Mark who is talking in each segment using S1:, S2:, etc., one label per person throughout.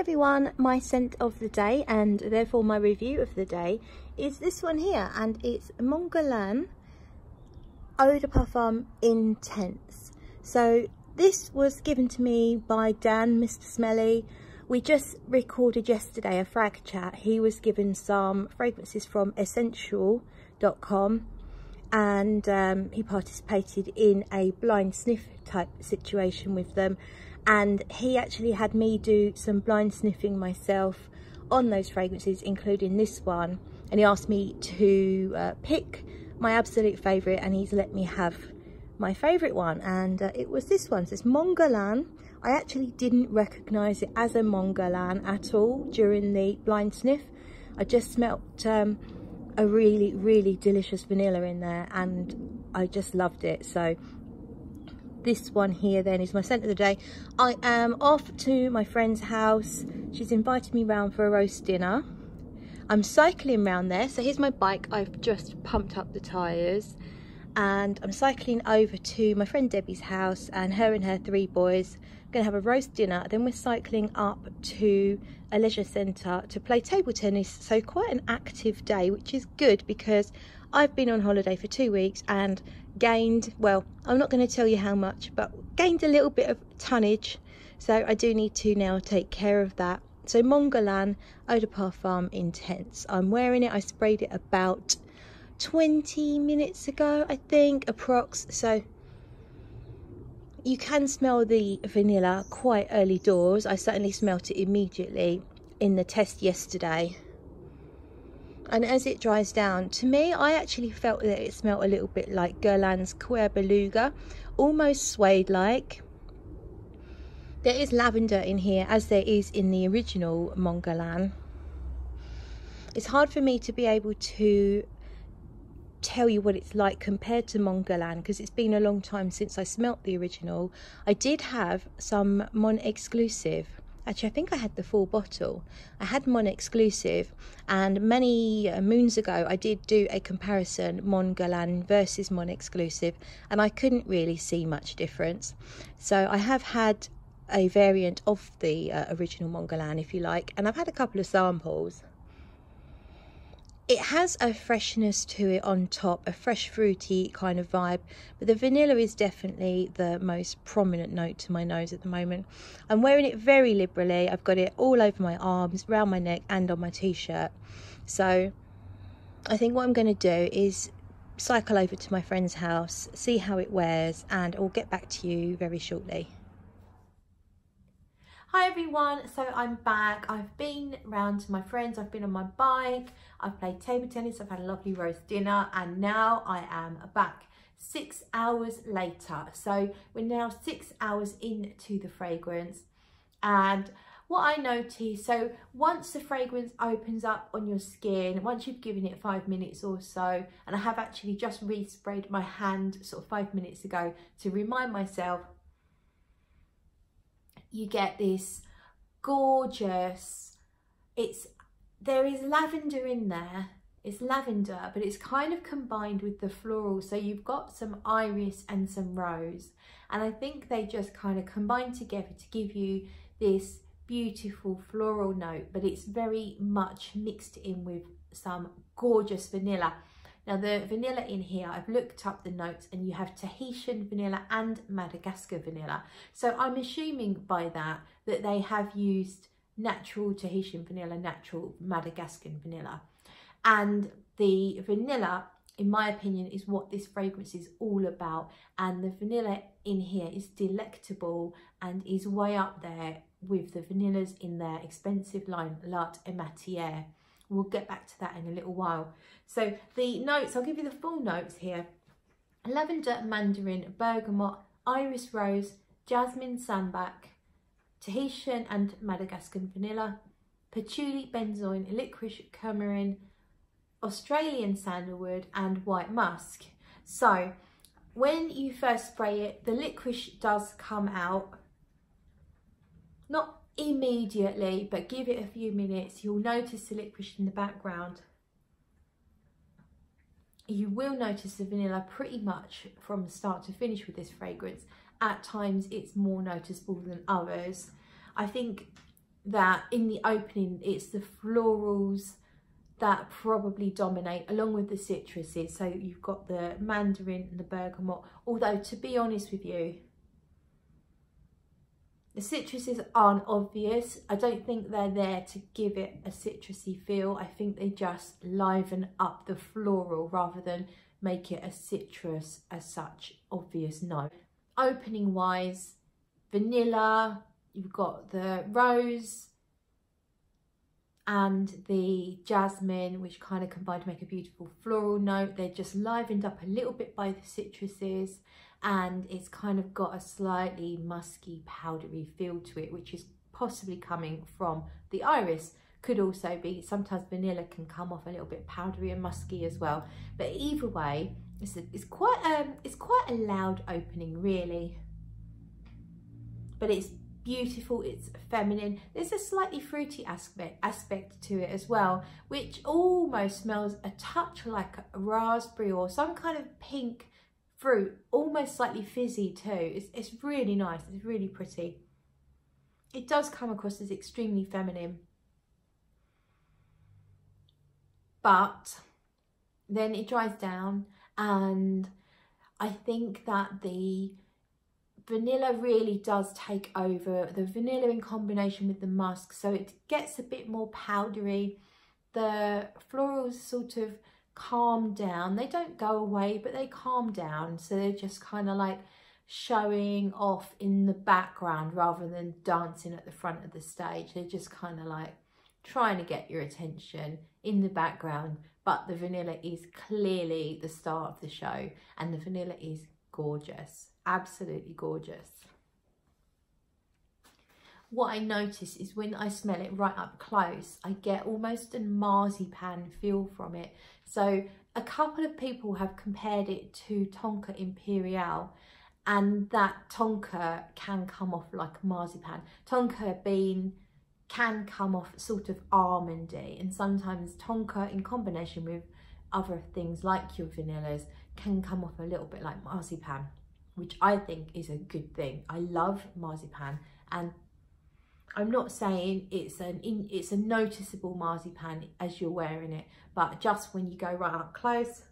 S1: everyone, my scent of the day and therefore my review of the day is this one here, and it's Mon Guerlain Eau de Parfum Intense. So this was given to me by Dan, Mr. Smelly. We just recorded yesterday a frag chat. He was given some fragrances from Essential.com and he participated in a blind sniff type situation with them, and he actually had me do some blind sniffing myself on those fragrances, including this one, and he asked me to pick my absolute favourite, and he's let me have my favourite one, and it was this one. So it's Mon Guerlain. I actually didn't recognise it as a Mon Guerlain at all during the blind sniff. I just smelt a really delicious vanilla in there, and I just loved it. So this one here then is my scent of the day. I am off to my friend's house. She's invited me round for a roast dinner. I'm cycling round there. So here's my bike. I've just pumped up the tyres and I'm cycling over to my friend Debbie's house, and her 3 boys are going to have a roast dinner. Then we're cycling up to a leisure centre to play table tennis. So quite an active day, which is good because I've been on holiday for 2 weeks and gained, well, I'm not going to tell you how much, but gained a little bit of tonnage. So I do need to now take care of that. So Mon Guerlain Eau de Parfum Intense. I'm wearing it. I sprayed it about 20 minutes ago, I think, approx. So you can smell the vanilla quite early doors. I certainly smelt it immediately in the test yesterday. And as it dries down, to me, I actually felt that it smelled a little bit like Guerlain's Cuir Beluga, almost suede-like. There is lavender in here, as there is in the original Mon Guerlain. It's hard for me to be able to tell you what it's like compared to Mon Guerlain because it's been a long time since I smelt the original. I did have some Mon Exclusive. Actually, I think I had the full bottle. I had Mon Exclusive, and many moons ago I did do a comparison, Mon Guerlain versus Mon Exclusive, and I couldn't really see much difference. So I have had a variant of the original Mon Guerlain, if you like, and I've had a couple of samples. It has a freshness to it on top, a fresh fruity kind of vibe, but the vanilla is definitely the most prominent note to my nose at the moment. I'm wearing it very liberally. I've got it all over my arms, around my neck and on my t-shirt. So I think what I'm going to do is cycle over to my friend's house, see how it wears, and I'll get back to you very shortly. Hi everyone, so I'm back. I've been round to my friends, I've been on my bike, I've played table tennis, I've had a lovely roast dinner, and now I am back 6 hours later. So we're now 6 hours into the fragrance, and what I noticed, so once the fragrance opens up on your skin, once you've given it 5 minutes or so, and I have actually just resprayed my hand sort of 5 minutes ago to remind myself, you get this gorgeous, there is lavender in there. It's lavender, but it's kind of combined with the floral. So you've got some iris and some rose, and I think they just kind of combine together to give you this beautiful floral note, but it's very much mixed in with some gorgeous vanilla. Now the vanilla in here, I've looked up the notes, and you have Tahitian vanilla and Madagascar vanilla. So I'm assuming by that they have used natural Tahitian vanilla, natural Madagascan vanilla. And the vanilla, in my opinion, is what this fragrance is all about. And the vanilla in here is delectable and is way up there with the vanillas in their expensive line, L'Art et Matière. We'll get back to that in a little while. So the notes, I'll give you the full notes here. Lavender, mandarin, bergamot, iris rose, jasmine sambac, Tahitian and Madagascan vanilla, patchouli, benzoin, licorice, coumarin, Australian sandalwood and white musk. So when you first spray it, the licorice does come out. Not immediately, but give it a few minutes. You'll notice the licorice in the background. You will notice the vanilla pretty much from start to finish with this fragrance. At times it's more noticeable than others. I think
S2: that in the opening it's the florals that probably dominate, along with the citruses. So you've got the mandarin and the bergamot, although to be honest with you, the citruses aren't obvious. I don't think they're there to give it a citrusy feel. I think they just liven up the floral rather than make it a citrus as such obvious note. Opening wise, vanilla, you've got the rose and the jasmine, which kind of combine to make a beautiful floral note. They're just livened up a little bit by the citruses, and it's kind of got a slightly musky, powdery feel to it, which is possibly coming from the iris. Could also be, sometimes vanilla can come off a little bit powdery and musky as well. But either way, it's quite a loud opening, really. But it's beautiful, it's feminine. There's a slightly fruity aspect to it as well, which almost smells a touch like a raspberry or some kind of pink fruit, almost slightly fizzy too. It's really nice, it's really pretty. It does come across as extremely feminine, but then it dries down, and I think that the vanilla really does take over. The vanilla in combination with the musk, so it gets a bit more powdery. The florals sort of calm down. They don't go away, but they calm down, so they're just kind of like showing off in the background rather than dancing at the front of the stage. They're just kind of like trying to get your attention in the background, but the vanilla is clearly the star of the show, and the vanilla is gorgeous, absolutely gorgeous. What I notice is when I smell it right up close, I get almost a marzipan feel from it. So a couple of people have compared it to Tonka Imperial, and that Tonka can come off like marzipan. Tonka bean can come off sort of almondy, and sometimes Tonka in combination with other things like your vanillas can come off a little bit like marzipan, which I think is a good thing. I love marzipan, and I'm not saying it's a noticeable marzipan as you're wearing it, but just when you go right up close,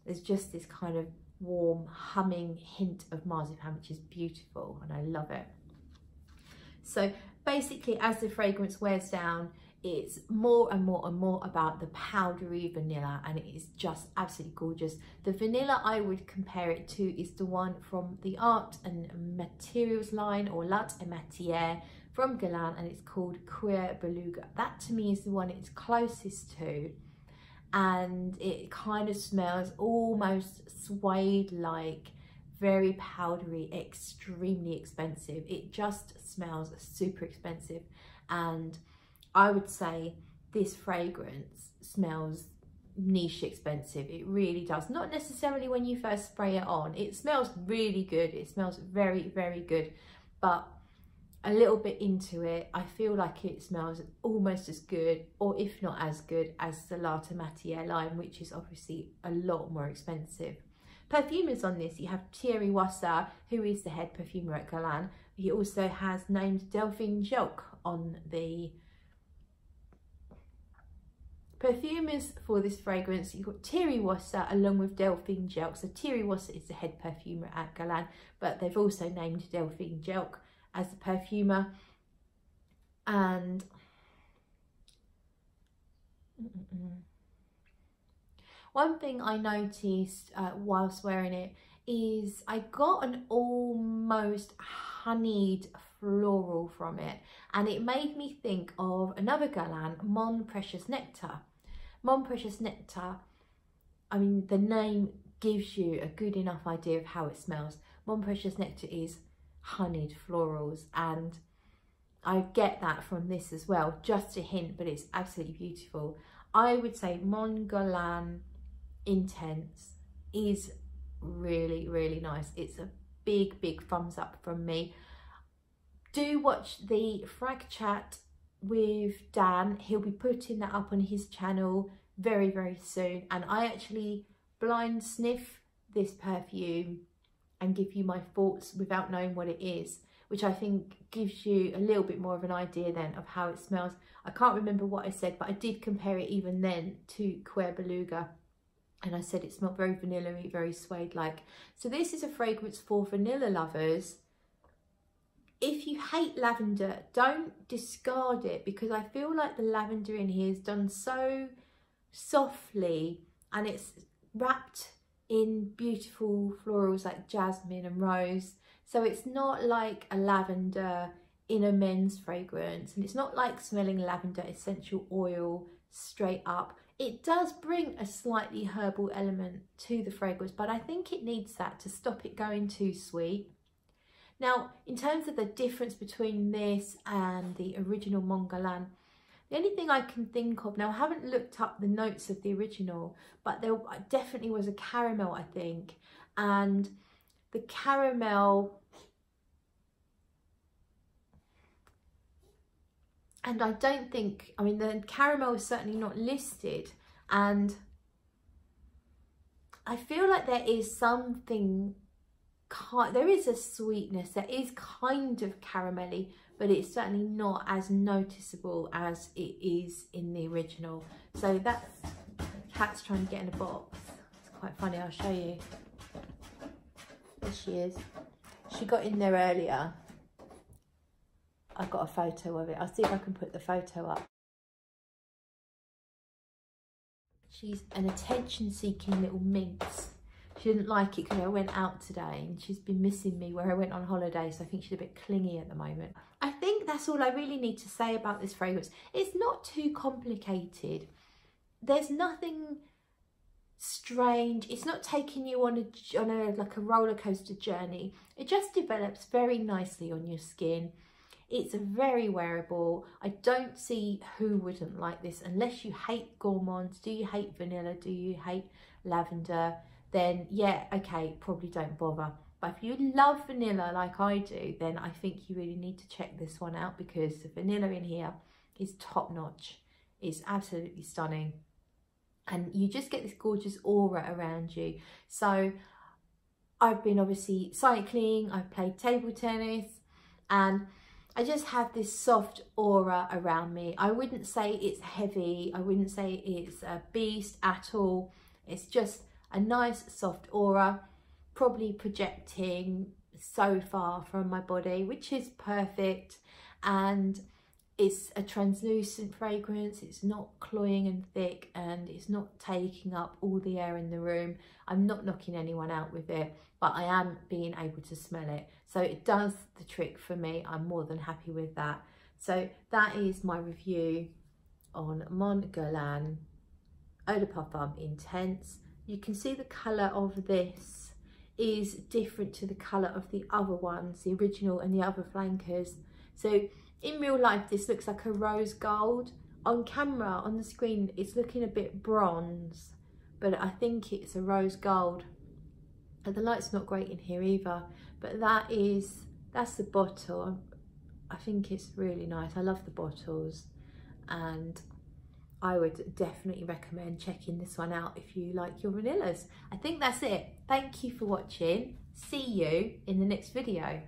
S2: there's just this kind of warm humming hint of marzipan, which is beautiful, and I love it. So basically, as the fragrance wears down, it's more and more and more about the powdery vanilla, and it is just absolutely gorgeous. The vanilla I would compare it to is the one from the Art and Materials line, or L'Art et Matière from Guerlain, and it's called Cuir Beluga. That to me is the one it's closest to, and it kind of smells almost suede-like, very powdery, extremely expensive. It just smells super expensive, and I would say this fragrance smells niche expensive. It really does. Not necessarily when you first spray it on. It smells really good. It smells very, very good. But a little bit into it, I feel like it smells almost as good, or if not as good, as the L'Art et Matière line, which is obviously a lot more expensive. Perfumers on this, you have Thierry Wassart, who is the head perfumer at Guerlain. He also has named Delphine Jelk on the perfumers for this fragrance. You've got Thierry Wassart along with Delphine Jelk. So Thierry Wassart is the head perfumer at Guerlain, but they've also named Delphine Jelk as the perfumer. And one thing I noticed whilst wearing it is I got an almost honeyed floral from it, and it made me think of another Guerlain, Mon Precious Nectar. Mon Precious Nectar, I mean, the name gives you a good enough idea of how it smells. Mon Precious Nectar is honeyed florals, and I get that from this as well, just a hint, but it's absolutely beautiful. I would say Mon Guerlain Intense is really, really nice. It's a big, big thumbs up from me. Do watch the Frag Chat with Dan. He'll be putting that up on his channel very, very soon. And I actually blind sniff this perfume and give you my thoughts without knowing what it is, which I think gives you a little bit more of an idea then of how it smells. I can't remember what I said, but I did compare it even then to Cuir Beluga, and I said it smelled very vanilla-y, very suede-like. So this is a fragrance for vanilla lovers. If you hate lavender, don't discard it, because I feel like the lavender in here is done so softly, and it's wrapped in beautiful florals like jasmine and rose. So it's not like a lavender in a men's fragrance, and it's not like smelling lavender essential oil straight up. It does bring a slightly herbal element to the fragrance, but I think it needs that to stop it going too sweet. Now, in terms of the difference between this and the original Mon Guerlain, the only thing I can think of, now I haven't looked up the notes of the original, but there definitely was a caramel, I think, and the caramel, and I don't think, I mean, the caramel is certainly not listed, and I feel like there is something, there is a sweetness, there is kind of caramelly, but it's certainly not as noticeable as it is in the original. So that cat's trying to get in a box. It's quite funny, I'll show you. There she is. She got in there earlier. I've got a photo of it. I'll see if I can put the photo up. She's an attention-seeking little minx. She didn't like it because I went out today, and she's been missing me where I went on holiday, so I think she's a bit clingy at the moment. I think that's all I really need to say about this fragrance. It's not too complicated. There's nothing strange. It's not taking you on a like a roller coaster journey. It just develops very nicely on your skin. It's very wearable. I don't see who wouldn't like this, unless you hate gourmands. Do you hate vanilla? Do you hate lavender? Then yeah, okay, probably don't bother. But if you love vanilla like I do, then I think you really need to check this one out, because the vanilla in here is top notch. It's absolutely stunning, and you just get this gorgeous aura around you. So I've been obviously cycling, I've played table tennis, and I just have this soft aura around me. I wouldn't say it's heavy, I wouldn't say it's a beast at all. It's just a nice soft aura, probably projecting so far from my body, which is perfect. And it's a translucent fragrance. It's not cloying and thick, and it's not taking up all the air in the room. I'm not knocking anyone out with it, but I am being able to smell it. So it does the trick for me. I'm more than happy with that. So that is my review on Mon Guerlain Eau de Parfum Intense. You can see the colour of this is different to the colour of the other ones, the original and the other flankers. So in real life, this looks like a rose gold. On camera, on the screen, it's looking a bit bronze, but I think it's a rose gold. And the light's not great in here either, but that's the bottle. I think it's really nice. I love the bottles, and I would definitely recommend checking this one out if you like your vanillas. I think that's it. Thank you for watching. See you in the next video.